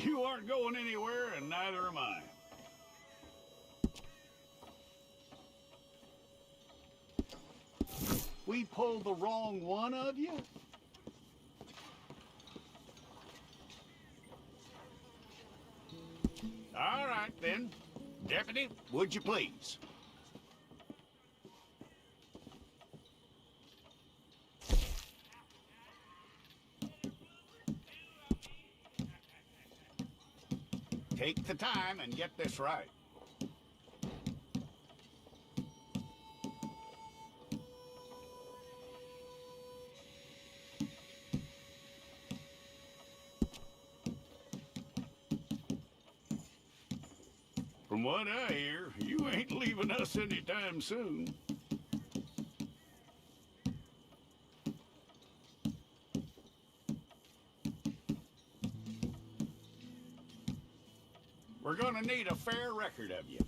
You aren't going anywhere, and neither am I. We pulled the wrong one of you? All right, then. Deputy, would you please? Take the time and get this right. From what I hear, you ain't leaving us anytime soon. We're gonna need a fair record of you.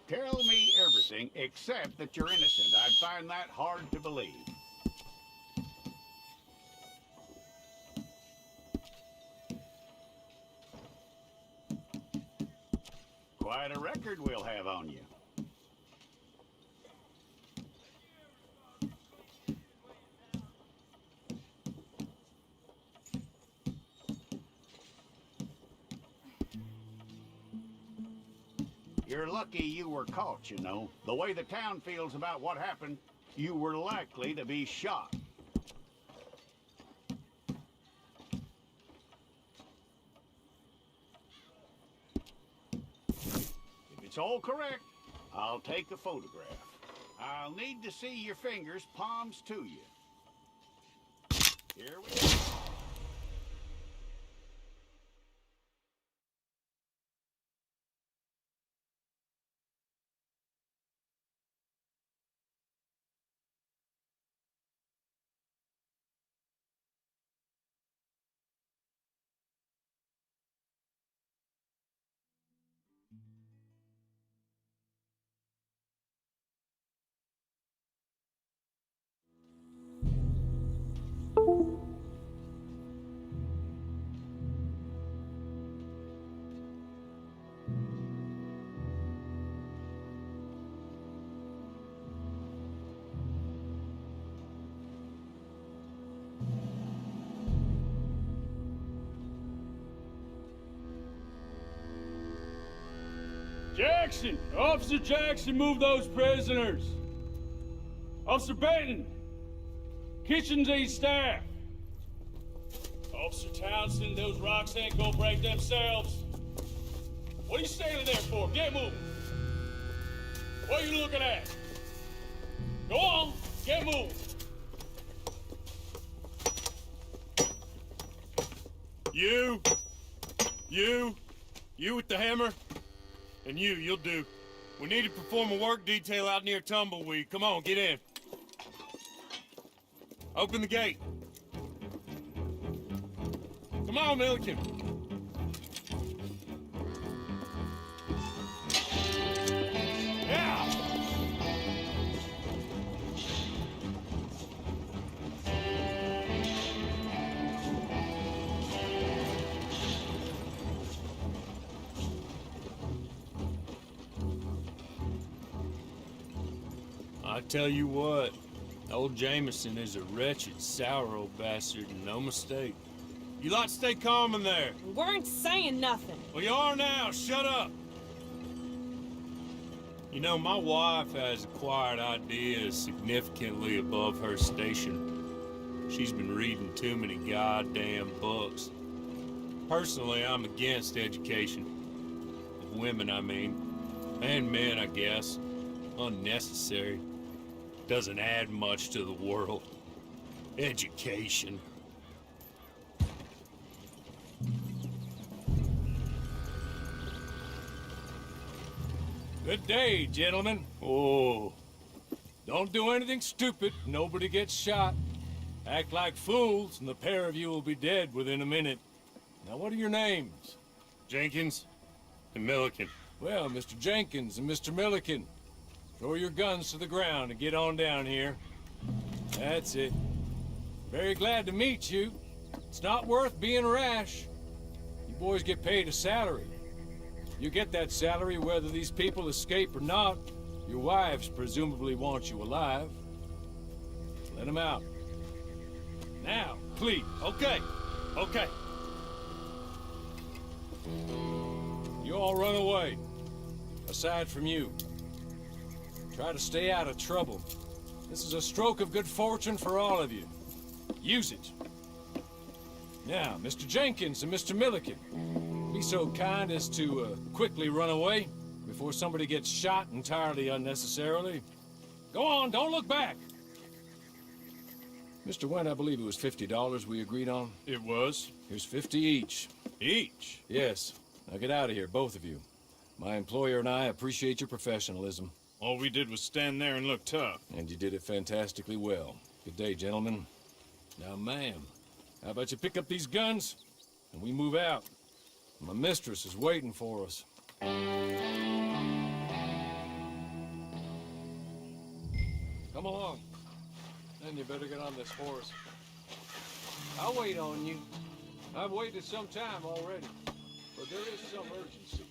Tell me everything except that you're innocent. I'd find that hard to believe. Quite a record we'll have on you. You're lucky you were caught, you know. The way the town feels about what happened, you were likely to be shot. If it's all correct, I'll take a photograph. I'll need to see your fingers, palms to you. Here we go. Jackson! Officer Jackson, move those prisoners! Officer Benton! Kitchens aid staff! Officer Townsend, those rocks ain't gonna break themselves. What are you standing there for? Get moving! What are you looking at? Go on, get moving! You with the hammer? And you'll do. We need to perform a work detail out near Tumbleweed. Come on, get in. Open the gate. Come on, Milliken. Yeah! I tell you what, old Jameson is a wretched, sour old bastard, and no mistake. You lot stay calm in there. We weren't saying nothing. Well, you are now. Shut up. You know, my wife has acquired ideas significantly above her station. She's been reading too many goddamn books. Personally, I'm against education. Of women, I mean. And men, I guess. Unnecessary. Doesn't add much to the world. Education. Good day, gentlemen. Oh, don't do anything stupid. Nobody gets shot. Act like fools, and the pair of you will be dead within a minute. Now, what are your names? Jenkins and Milliken. Well, Mr. Jenkins and Mr. Milliken, Throw your guns to the ground and get on down here. That's it. Very glad to meet you. It's not worth being rash. You boys get paid a salary. You get that salary whether these people escape or not. Your wives presumably want you alive. Let them out. Now, please. Okay. Okay. You all run away. Aside from you. Try to stay out of trouble. This is a stroke of good fortune for all of you. Use it. Now, Mr. Jenkins and Mr. Milliken, be so kind as to quickly run away before somebody gets shot entirely unnecessarily. Go on, don't look back. Mr. Wendt, I believe it was $50 we agreed on. It was. Here's 50 each. Each? Yes. Now get out of here, both of you. My employer and I appreciate your professionalism. All we did was stand there and look tough. And you did it fantastically well. Good day, gentlemen. Now, ma'am, how about you pick up these guns and we move out? My mistress is waiting for us. Come along. Then you better get on this horse. I'll wait on you. I've waited some time already, but there is some urgency.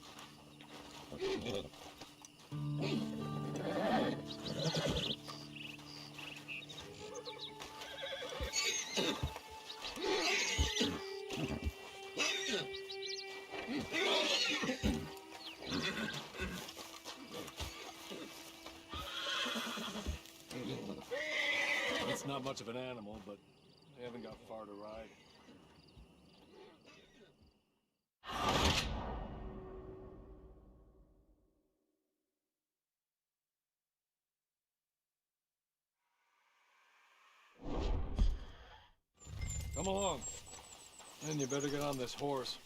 It's not much of an animal, but they haven't got far to ride. Come along. Then you better get on this horse.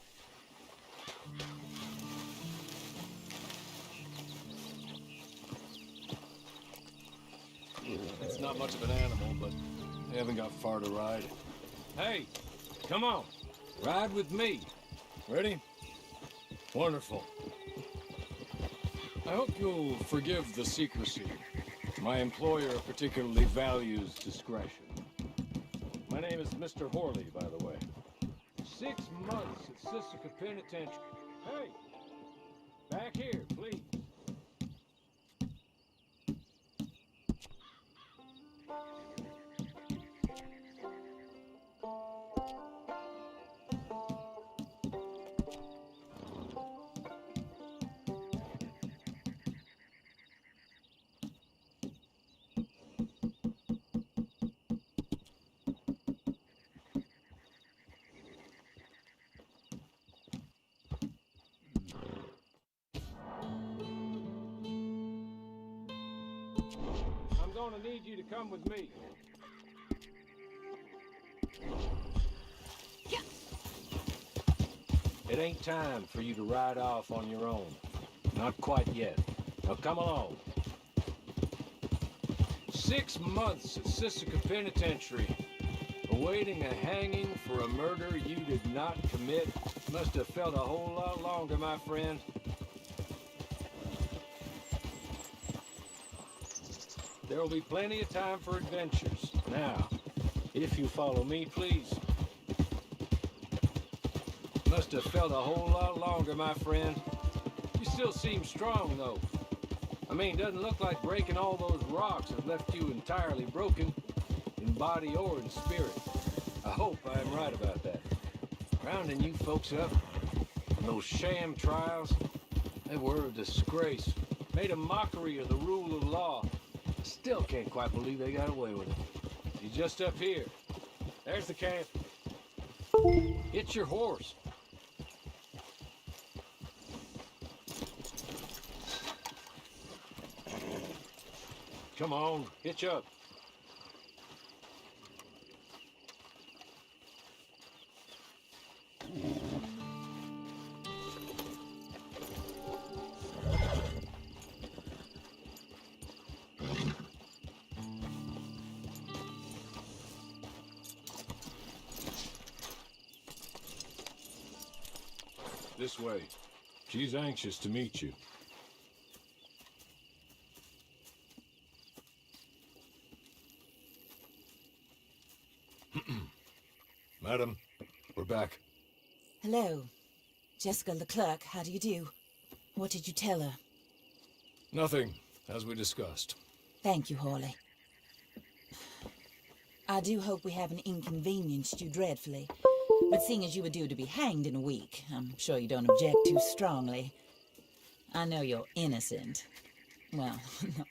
It's not much of an animal, but they haven't got far to ride. Hey, come on. Ride with me. Ready? Wonderful. I hope you'll forgive the secrecy. My employer particularly values discretion. My name is Mr. Horley, by the way. 6 months at Sisika Penitentiary. Hey, back here, please. I'm gonna need you to come with me. It ain't time for you to ride off on your own. Not quite yet. Now come along. 6 months at Sisika Penitentiary, awaiting a hanging for a murder you did not commit. Must have felt a whole lot longer, my friend. There will be plenty of time for adventures. Now, if you follow me, please. Must have felt a whole lot longer, my friend. You still seem strong, though. I mean, doesn't look like breaking all those rocks have left you entirely broken, in body or in spirit. I hope I am right about that. Rounding you folks up, and those sham trials, they were a disgrace. Made a mockery of the rule of law. Still can't quite believe they got away with it. You're just up here. There's the camp. Hit your horse. Come on, hitch up. This way. She's anxious to meet you. Madam, we're back. Hello. Jessica Leclerc, how do you do? What did you tell her? Nothing, as we discussed. Thank you, Hawley. I do hope we haven't inconvenienced you dreadfully. But seeing as you were due to be hanged in a week, I'm sure you don't object too strongly. I know you're innocent. Well,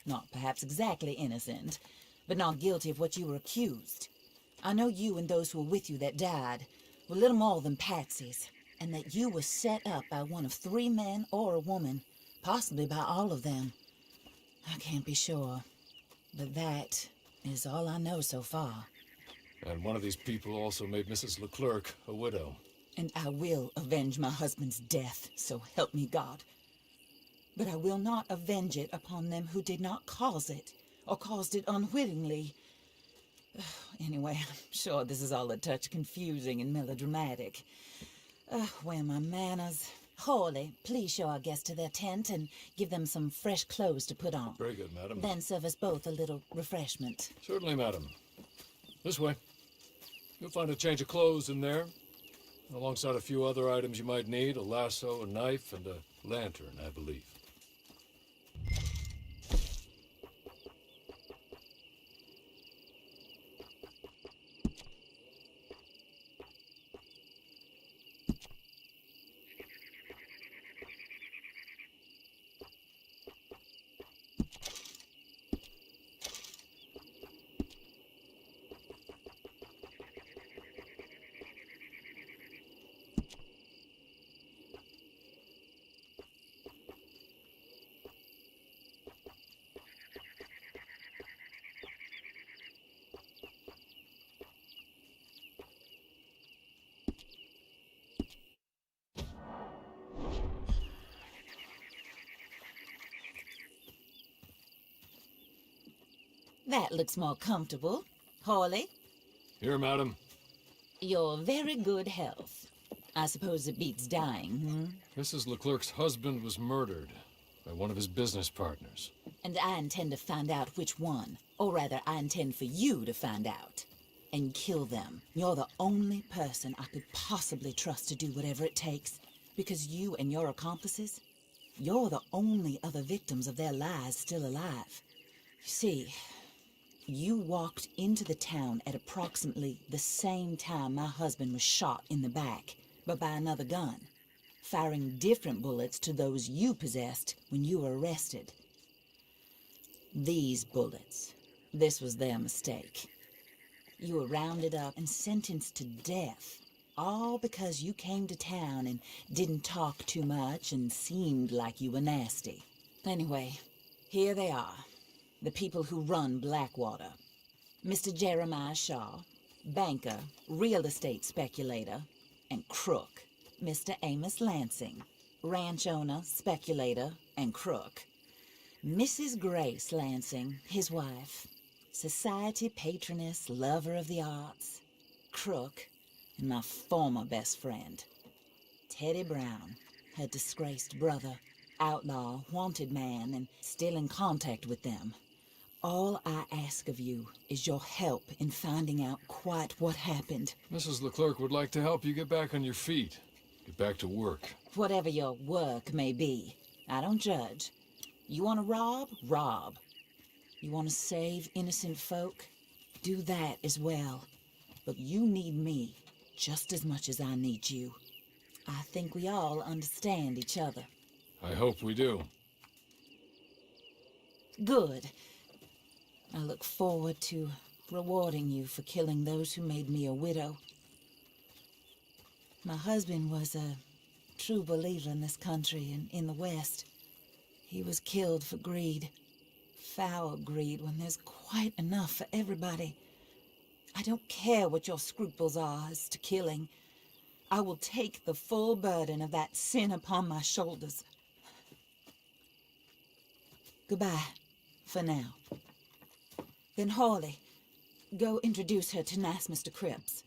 not perhaps exactly innocent, but not guilty of what you were accused. I know you and those who were with you that died were little more than patsies, and that you were set up by one of 3 men or a woman, possibly by all of them. I can't be sure, but that is all I know so far. And one of these people also made Mrs. Leclerc a widow. And I will avenge my husband's death, so help me God. But I will not avenge it upon them who did not cause it, or caused it unwittingly. Anyway, I'm sure this is all a touch confusing and melodramatic. Where are my manners? Hawley, please show our guests to their tent and give them some fresh clothes to put on. Very good, madam. Then serve us both a little refreshment. Certainly, madam. This way. You'll find a change of clothes in there, alongside a few other items you might need, a lasso, a knife, and a lantern, I believe. That looks more comfortable. Hawley, Here, madam. your very good health. I suppose it beats dying, Mrs. Leclerc's husband was murdered by one of his business partners. And I intend to find out which one. Or rather, I intend for you to find out. And kill them. You're the only person I could possibly trust to do whatever it takes. Because you and your accomplices, you're the only other victims of their lies still alive. You see, you walked into the town at approximately the same time my husband was shot in the back, but by another gun, firing different bullets to those you possessed when you were arrested. These bullets, this was their mistake. You were rounded up and sentenced to death, all because you came to town and didn't talk too much and seemed like you were nasty. Anyway, here they are. The people who run Blackwater. Mr. Jeremiah Shaw, banker, real estate speculator, and crook. Mr. Amos Lansing, ranch owner, speculator, and crook. Mrs. Grace Lansing, his wife, society patroness, lover of the arts, crook, and my former best friend. Teddy Brown, her disgraced brother, outlaw, wanted man, and still in contact with them. All I ask of you is your help in finding out quite what happened. Mrs. Leclerc would like to help you get back on your feet. Get back to work. Whatever your work may be, I don't judge. You want to rob? Rob. You want to save innocent folk? Do that as well. But you need me just as much as I need you. I think we all understand each other. I hope we do. Good. I look forward to rewarding you for killing those who made me a widow. My husband was a true believer in this country and in the West. He was killed for greed. Foul greed when there's quite enough for everybody. I don't care what your scruples are as to killing. I will take the full burden of that sin upon my shoulders. Goodbye, for now. Then Hawley, go introduce her to nice Mr. Cripps.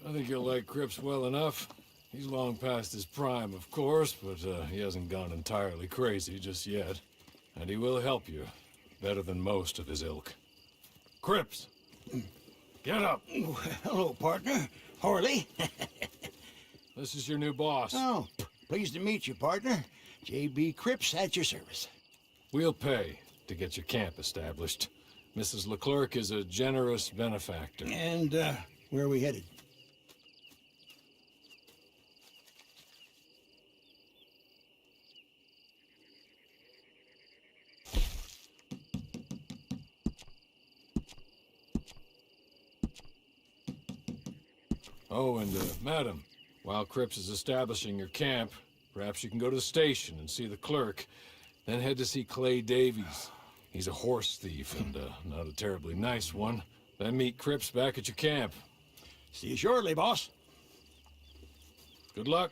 I think you'll like Cripps well enough. He's long past his prime, of course, but he hasn't gone entirely crazy just yet. And he will help you, better than most of his ilk. Cripps, Get up. Hello, partner. Harley. This is your new boss. Oh, pleased to meet you, partner. J.B. Cripps at your service. We'll pay to get your camp established. Mrs. Leclerc is a generous benefactor. And, where are we headed? Oh, and, madam, while Cripps is establishing your camp, perhaps you can go to the station and see the clerk, then head to see Clay Davies. He's a horse thief and, not a terribly nice one. Then meet Cripps back at your camp. See you shortly, boss. Good luck.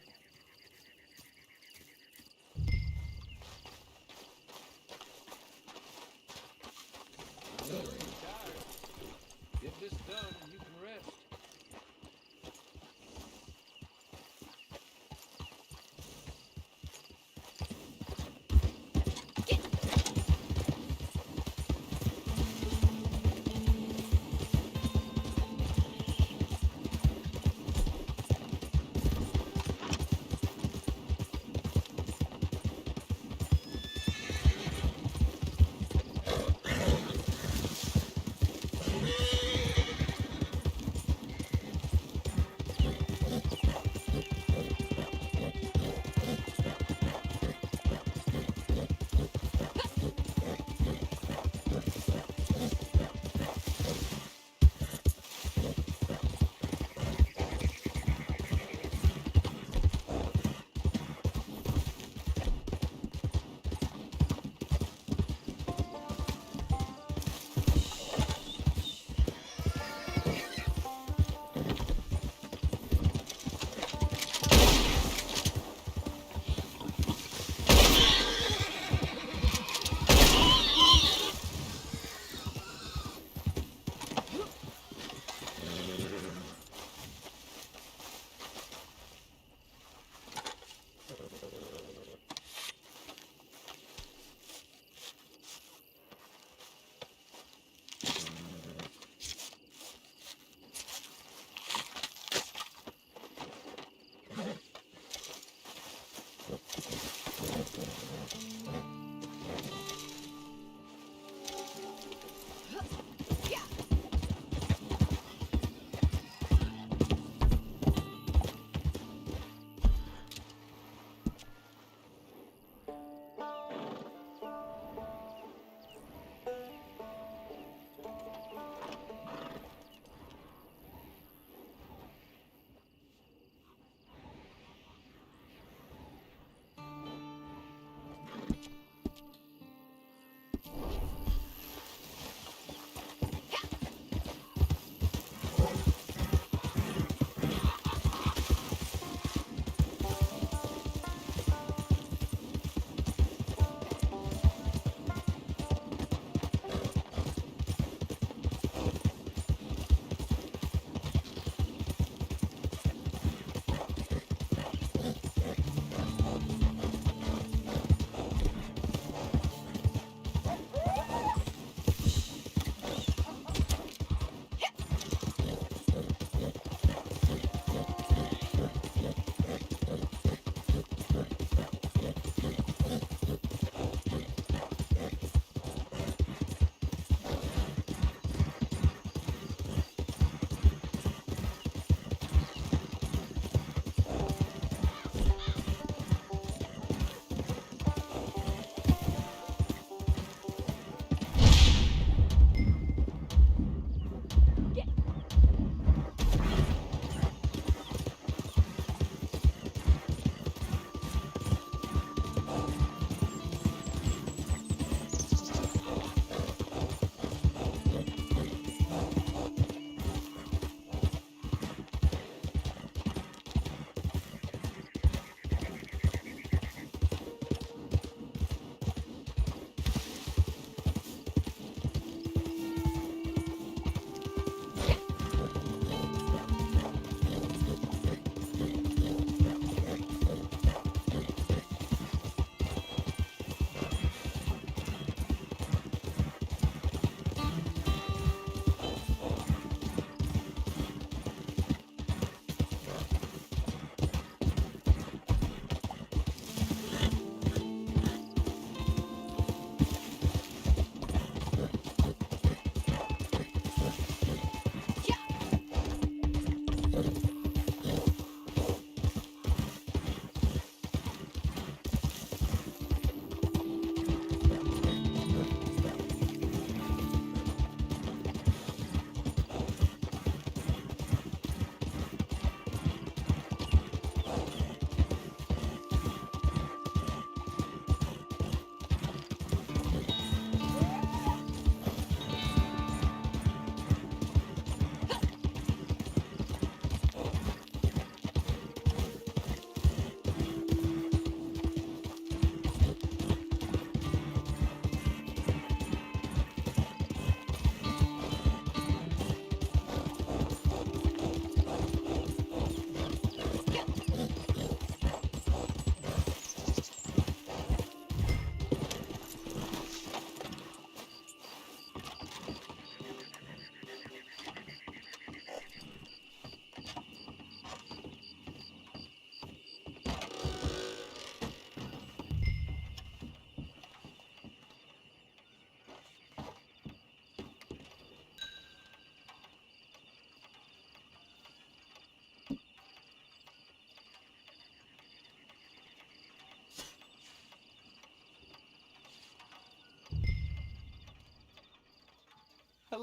Get this done and you can rest.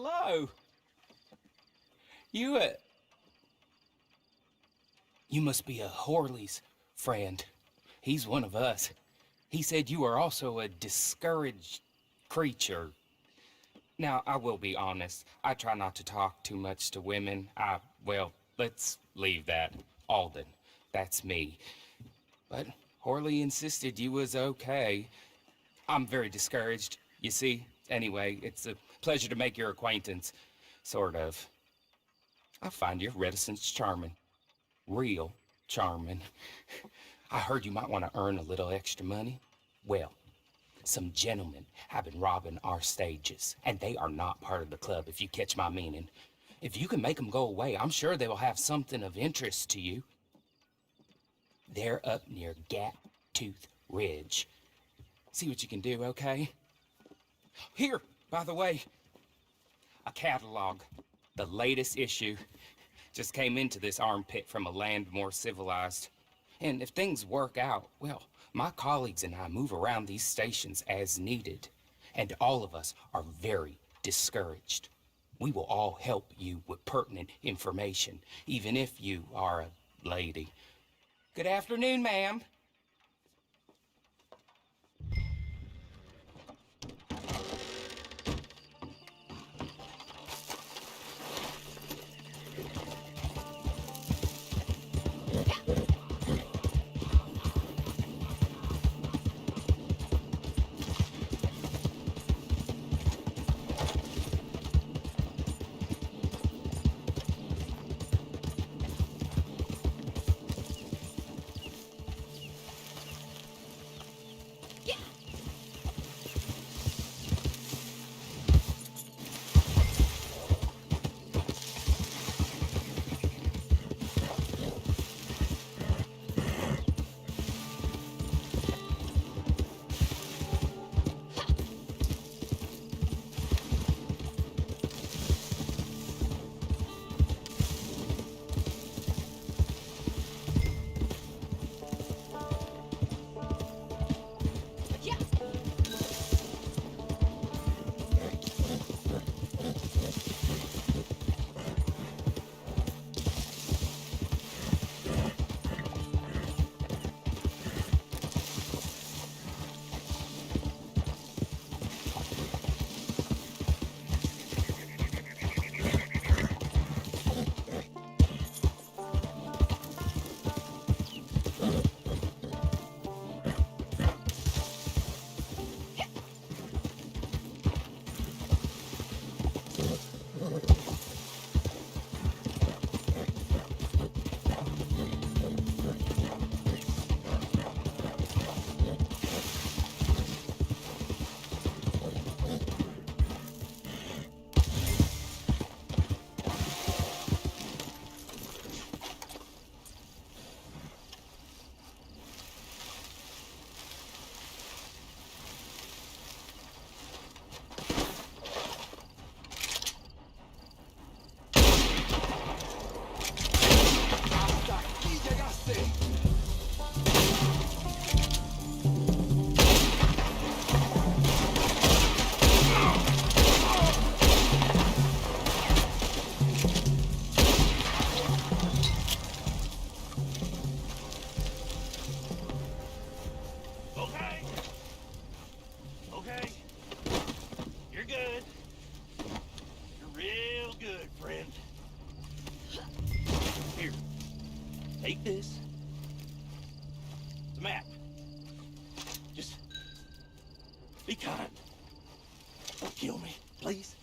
hello. You must be a Horley's friend. He's one of us. He said you are also a discouraged creature. Now, I will be honest. I try not to talk too much to women. Well, let's leave that. Alden, that's me. But Horley insisted you was okay. I'm very discouraged, you see. Anyway, it's a pleasure to make your acquaintance. Sort of. I find your reticence charming. Real charming. I heard you might want to earn a little extra money. Well, some gentlemen have been robbing our stages, and they are not part of the club, if you catch my meaning. If you can make them go away, I'm sure they will have something of interest to you. They're up near Gap Tooth Ridge. See what you can do, okay? Here, by the way, a catalog. The latest issue. Just came into this armpit from a land more civilized. And if things work out, well, my colleagues and I move around these stations as needed. And all of us are very discouraged. We will all help you with pertinent information, even if you are a lady. Good afternoon, ma'am. Okay. Okay. You're good. You're real good, friend. Here. Take this. The map. Just be kind. Don't kill me, please.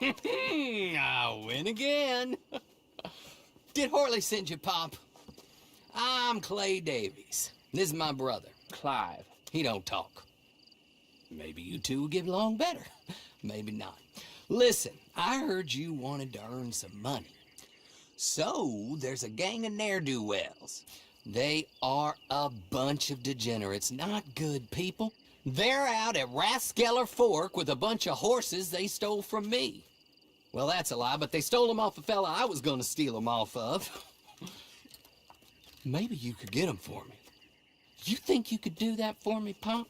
I win again. Did Horley send you, Pop? I'm Clay Davies. This is my brother, Clive. He don't talk. Maybe you two will get along better. Maybe not. Listen, I heard you wanted to earn some money. So, there's a gang of ne'er-do-wells. They are a bunch of degenerates, not good people. They're out at Raskeller Fork with a bunch of horses they stole from me. Well, that's a lie, but they stole them off a fella I was gonna steal them off of. Maybe you could get them for me. You think you could do that for me, Pop?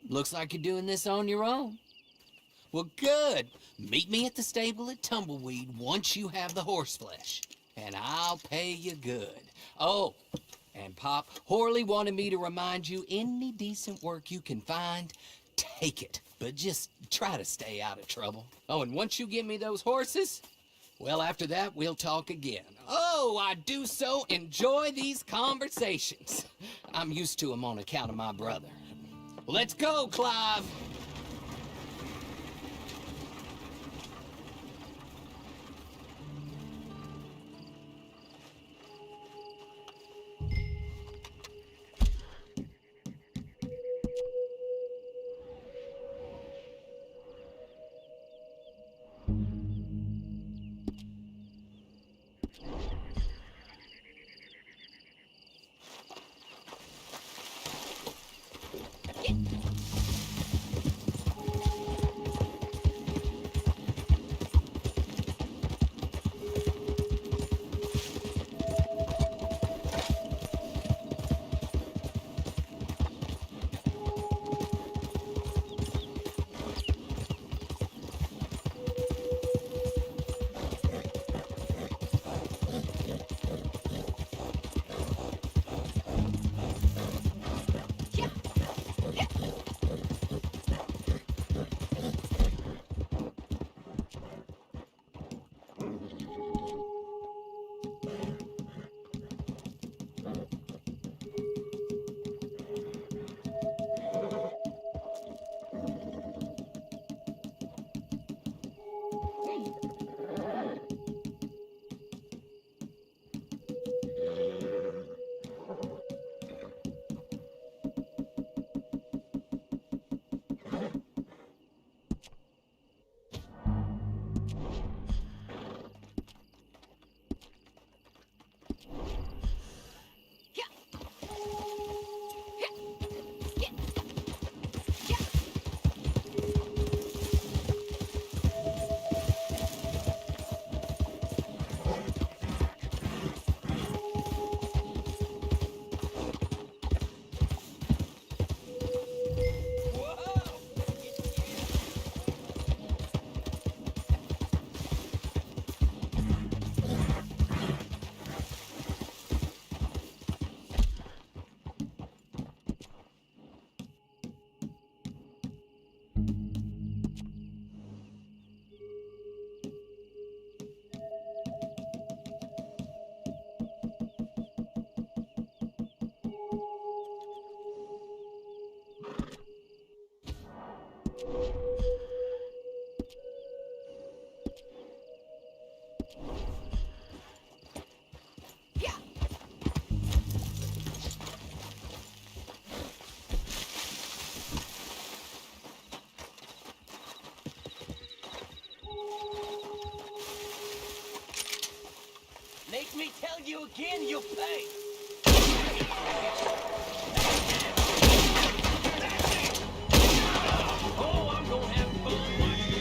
Looks like you're doing this on your own. Well, good. Meet me at the stable at Tumbleweed once you have the horse flesh, and I'll pay you good. Oh, and Pop, Horley wanted me to remind you, any decent work you can find, take it. But just try to stay out of trouble. Oh, and once you give me those horses, well, after that, we'll talk again. Oh, I do so enjoy these conversations. I'm used to them on account of my brother. Let's go, Clive. Make me tell you again, you pay. Oh, I'm gonna have fun watching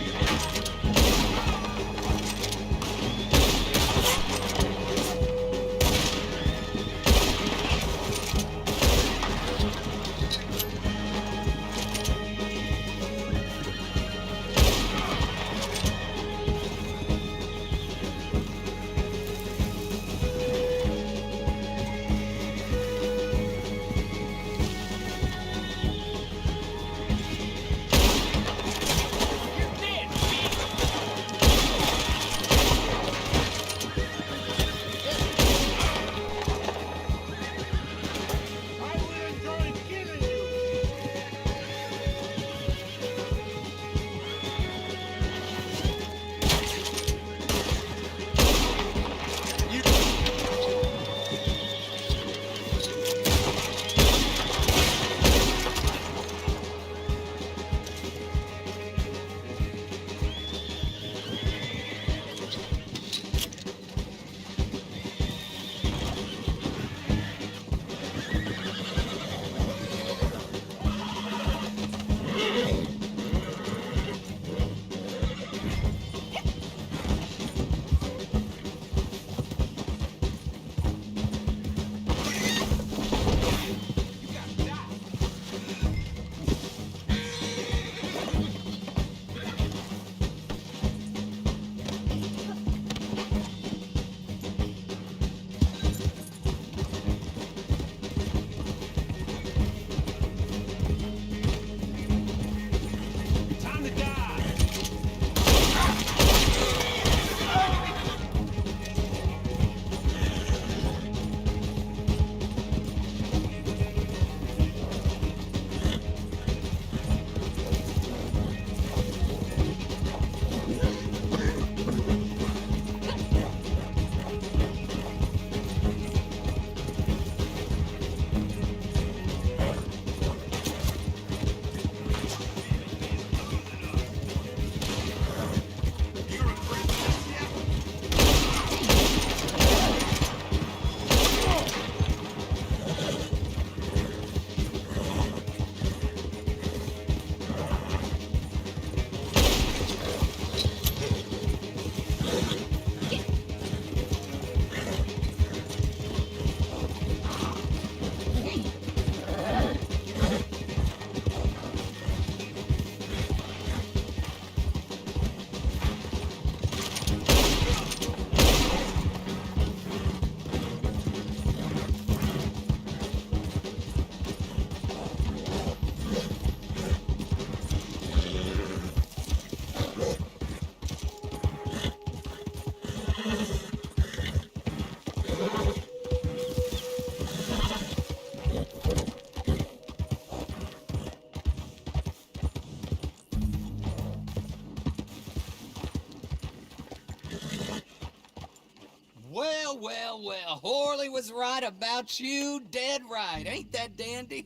well. Horley was right about you, dead right. Ain't that dandy?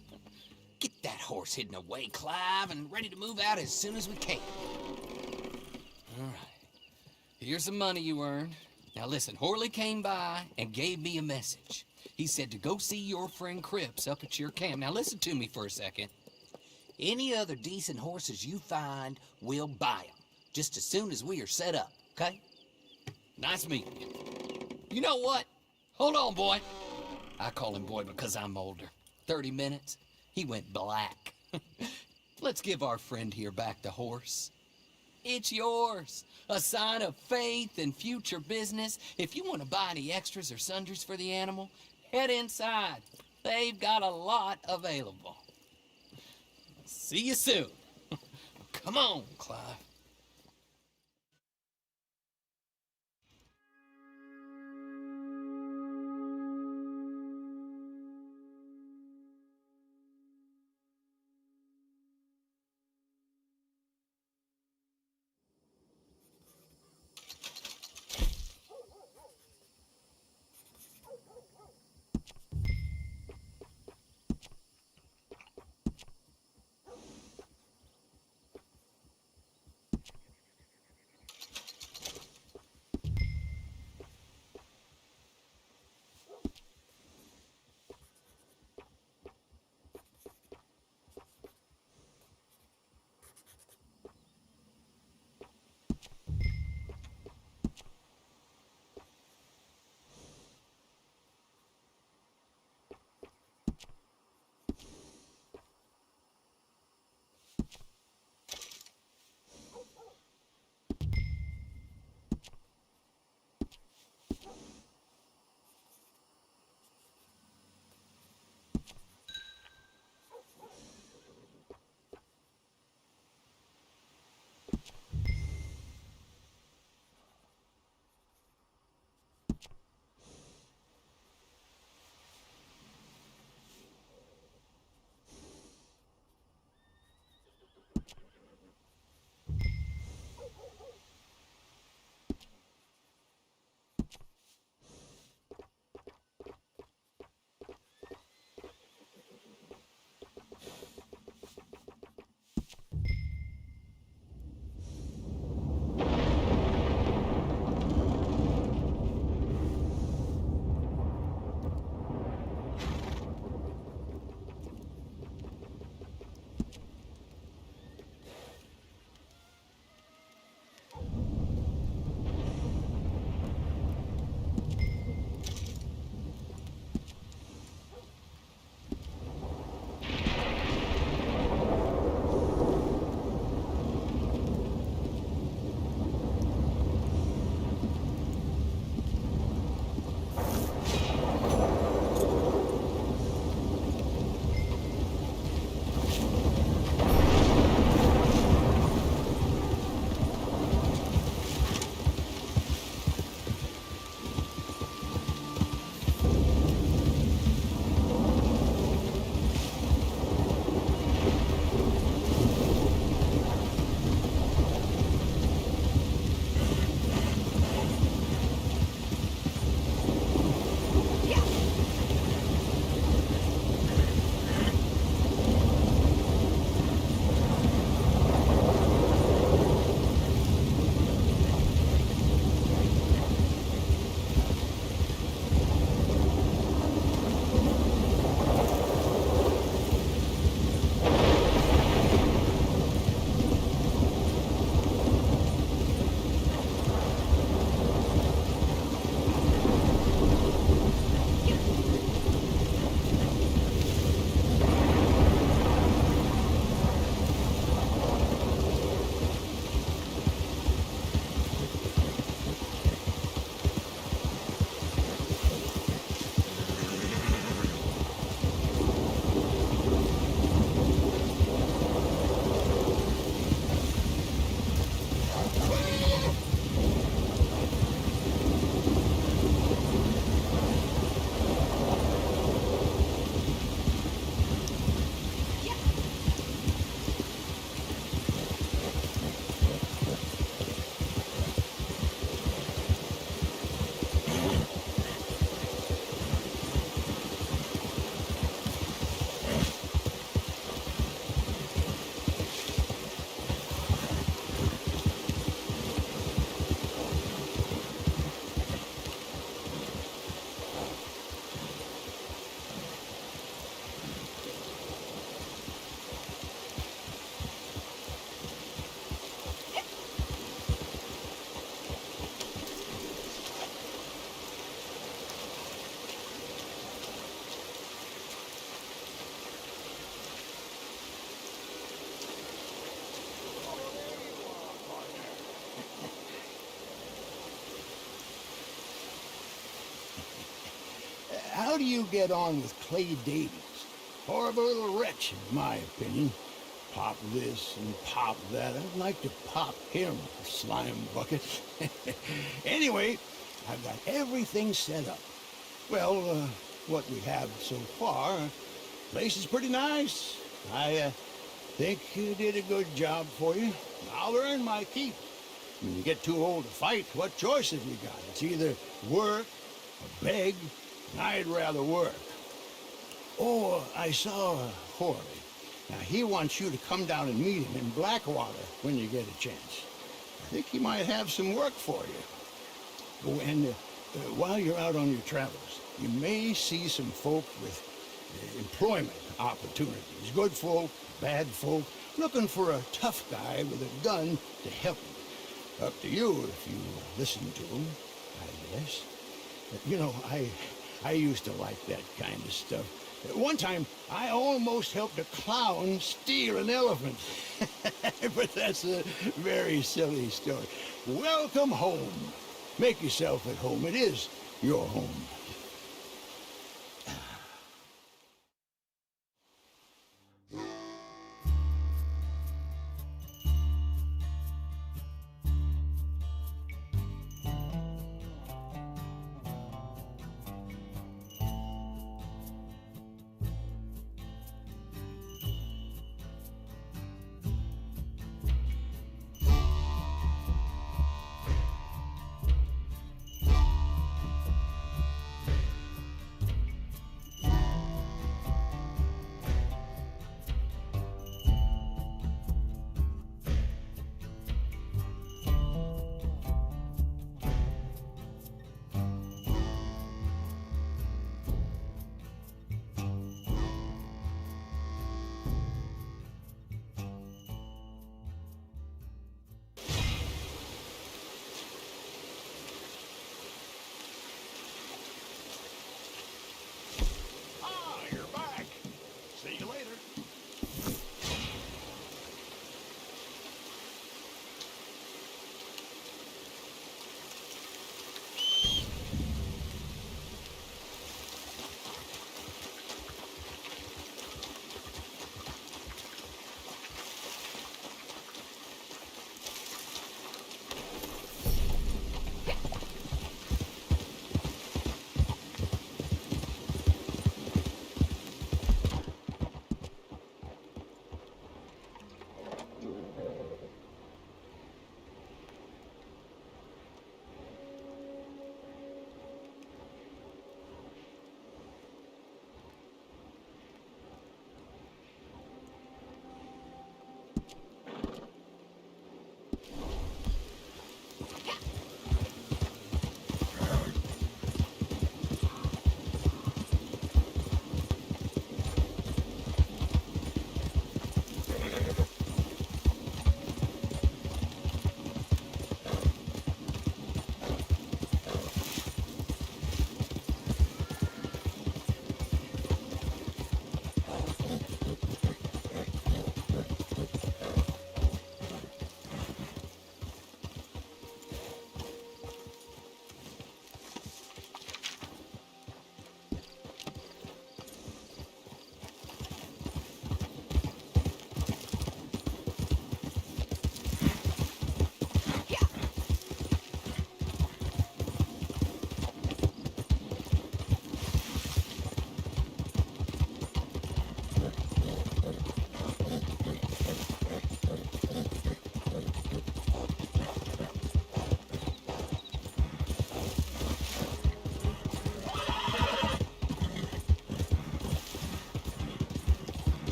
Get that horse hidden away, Clive, and ready to move out as soon as we can. All right. Here's the money you earned. Now listen, Horley came by and gave me a message. He said to go see your friend Cripps up at your camp. Now listen to me for a second. Any other decent horses you find, we'll buy them. Just as soon as we are set up, okay? Nice meeting you. You know what? Hold on, boy. I call him boy because I'm older. 30 minutes, he went black. Let's give our friend here back the horse. It's yours. A sign of faith and future business. If you want to buy any extras or sundries for the animal, head inside. They've got a lot available. See you soon. Come on, Clive. how do you get on with Clay Davies? Horrible little wretch, in my opinion. Pop this and pop that. I'd like to pop him, slime bucket. Anyway, I've got everything set up. Well, what we have so far, place is pretty nice. I think you did a good job for you. I'll earn my keep. When you get too old to fight, what choice have you got? It's either work or beg. I'd rather work. Oh, I saw Horley. Now, he wants you to come down and meet him in Blackwater when you get a chance. I think he might have some work for you. Oh, and while you're out on your travels, you may see some folk with employment opportunities. Good folk, bad folk, looking for a tough guy with a gun to help them. Up to you if you listen to them, I guess. But, you know, I used to like that kind of stuff. One time, I almost helped a clown steal an elephant. But that's a very silly story. Welcome home. Make yourself at home. It is your home.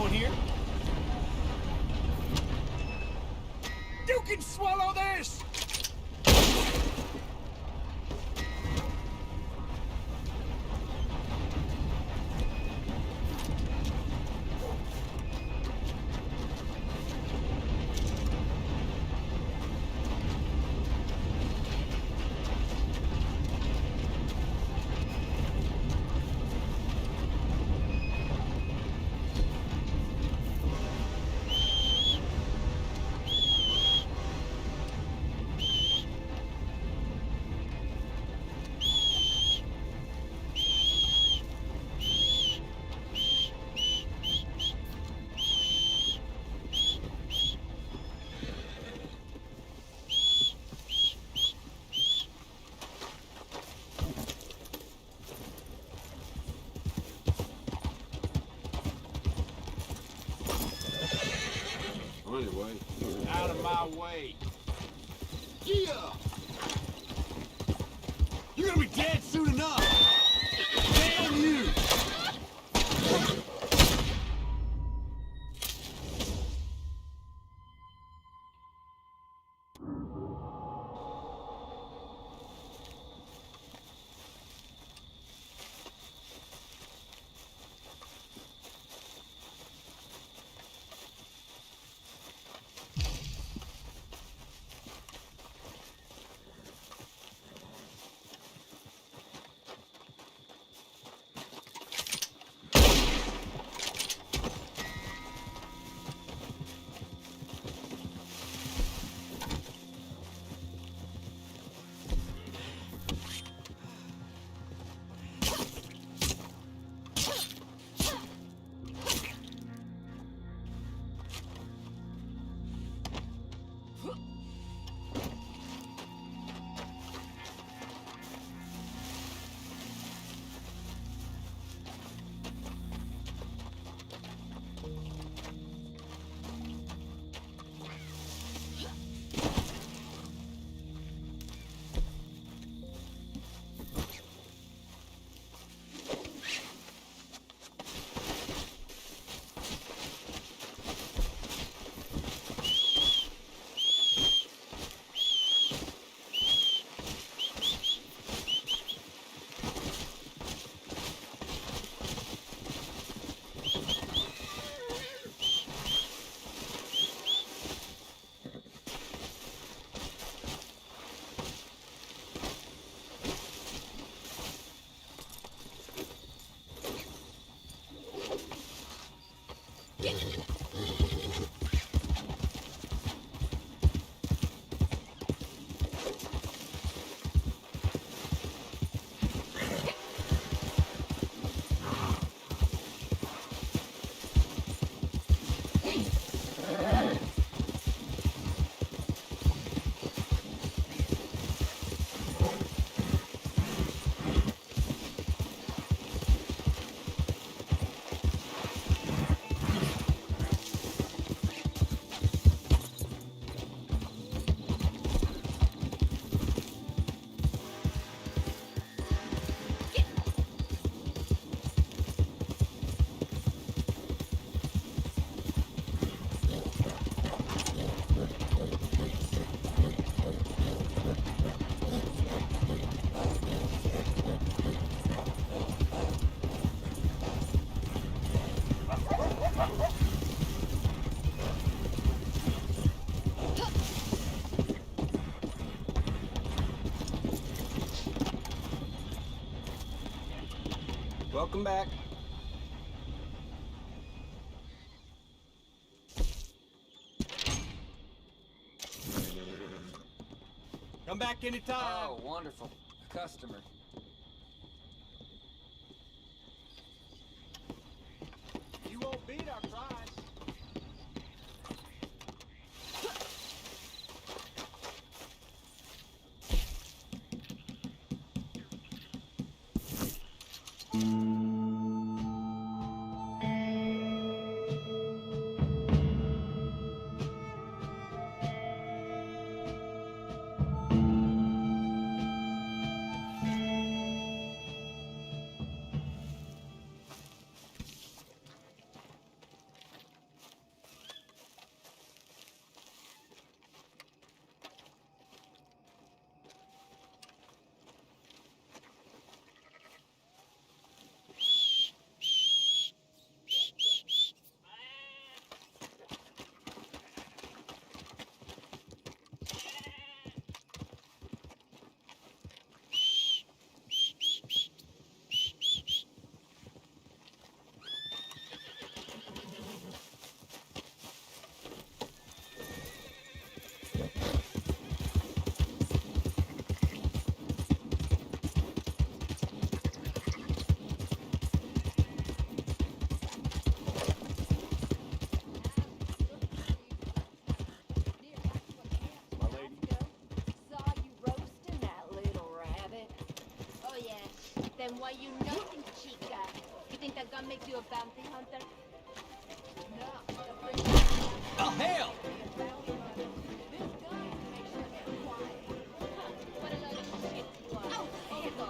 going here? You can swallow this! Anyway, Out of my way. yeah! You're gonna be dead soon enough! Damn you! Welcome back. Come back anytime. Oh, wonderful. A customer. You won't beat our price. Then why you nothing, chica? You think that gun makes you a bounty hunter? No. Oh, hell! This gun makes you get quiet. Huh, what a load of shit you are. Oh, here you go.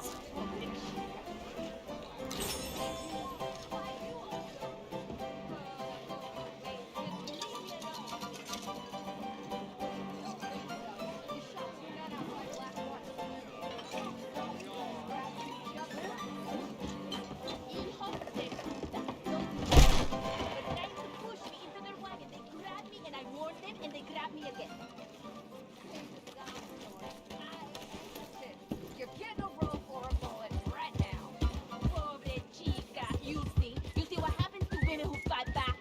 Fucking and they grabbed me again. You're getting a roll for a bullet right now. Pobre chica. You see what happens to women who fight back?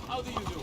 How do you do?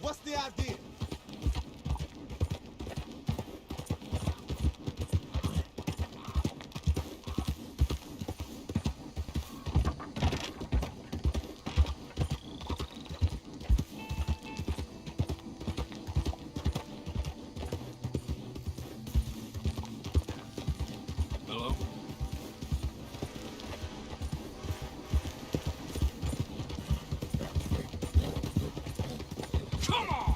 What's the idea? Hello? Come on!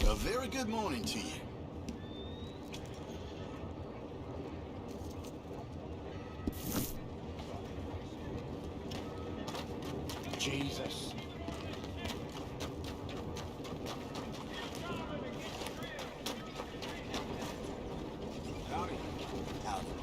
A very good morning to you. Jesus. Howdy. Howdy.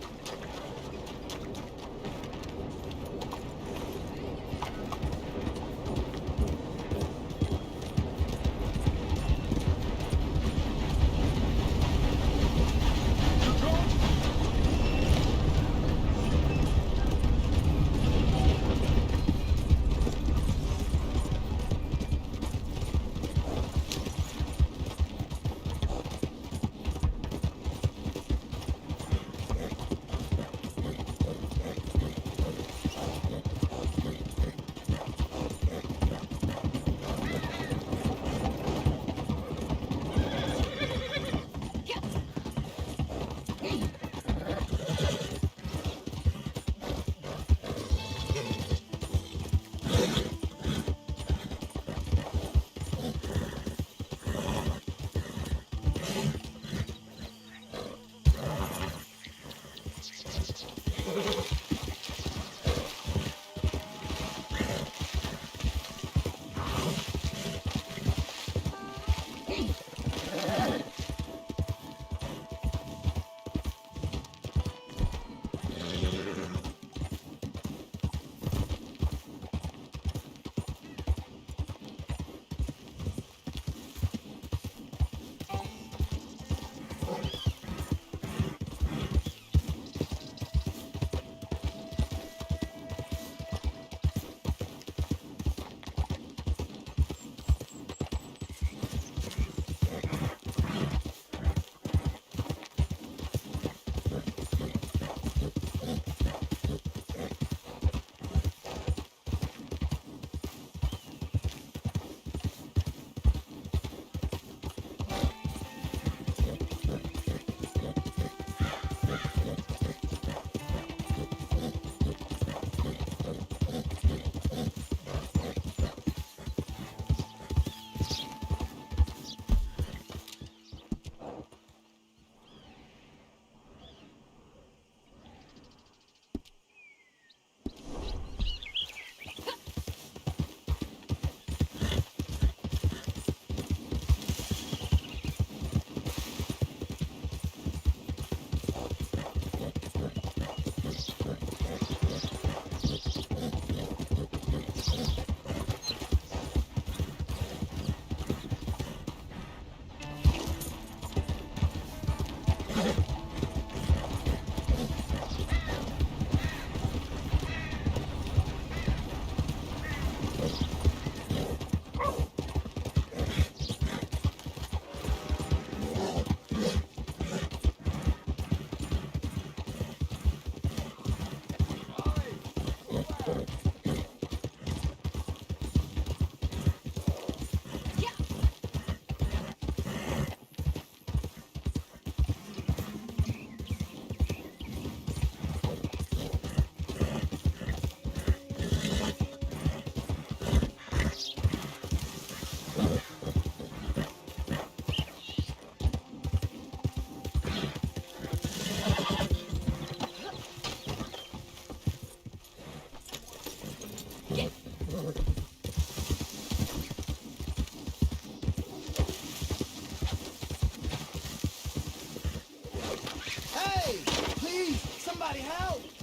Hey! Please! Somebody help!